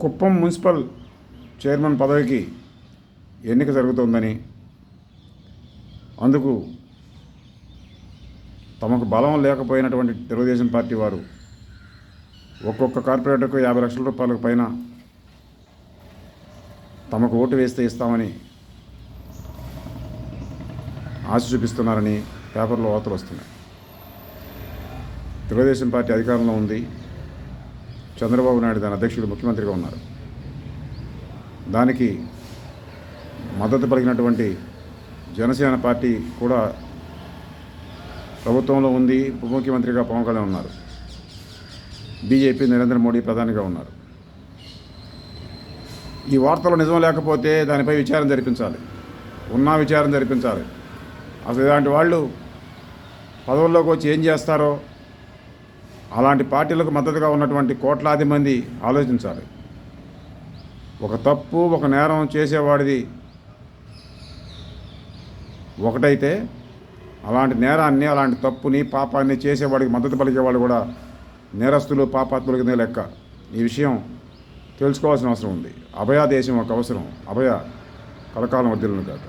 Kuppam municipal chairman పదవికి ఎన్నిక జరుగుతోందని, అందుకు తమకు బలం లేకపోయినటువంటి తెలుగుదేశం పార్టీ వారు ఒక్కొక్క కార్పొరేటర్కు 50 లక్షల రూపాయలకు పైన తమకు ఓటు వేస్తే ఇస్తామని ఆశ చూపిస్తున్నారని పేపర్లో వార్తలు వస్తున్నాయి. తెలుగుదేశం పార్టీ అధికారంలో ఉంది. చంద్రబాబు నాయుడు దాని అధ్యక్షుడు, ముఖ్యమంత్రిగా ఉన్నారు. దానికి మద్దతు పలికినటువంటి జనసేన పార్టీ కూడా ప్రభుత్వంలో ఉంది. ఉప ముఖ్యమంత్రిగా పవన్ కళ్యాణ్ ఉన్నారు. బీజేపీ నరేంద్ర మోడీ ప్రధానిగా ఉన్నారు. ఈ వార్తలు నిజం లేకపోతే దానిపై విచారణ జరిపించాలి. విచారణ జరిపించాలి. అసలు ఇలాంటి వాళ్ళు పదవుల్లోకి వచ్చి ఏం చేస్తారో అలాంటి పార్టీలకు మద్దతుగా ఉన్నటువంటి కోట్లాది మంది ఆలోచించాలి. ఒక తప్పు, ఒక నేరం చేసేవాడిది ఒకటైతే అలాంటి నేరాన్ని, అలాంటి తప్పుని, పాపాన్ని చేసేవాడికి మద్దతు పలికేవాళ్ళు కూడా నేరస్తులు, పాపాత్ముల కింద లెక్క. ఈ విషయం తెలుసుకోవాల్సిన అవసరం ఉంది. అభయ దేశం ఒక అవసరం. అభయ కలకాలం వర్ధిల్లును కాక.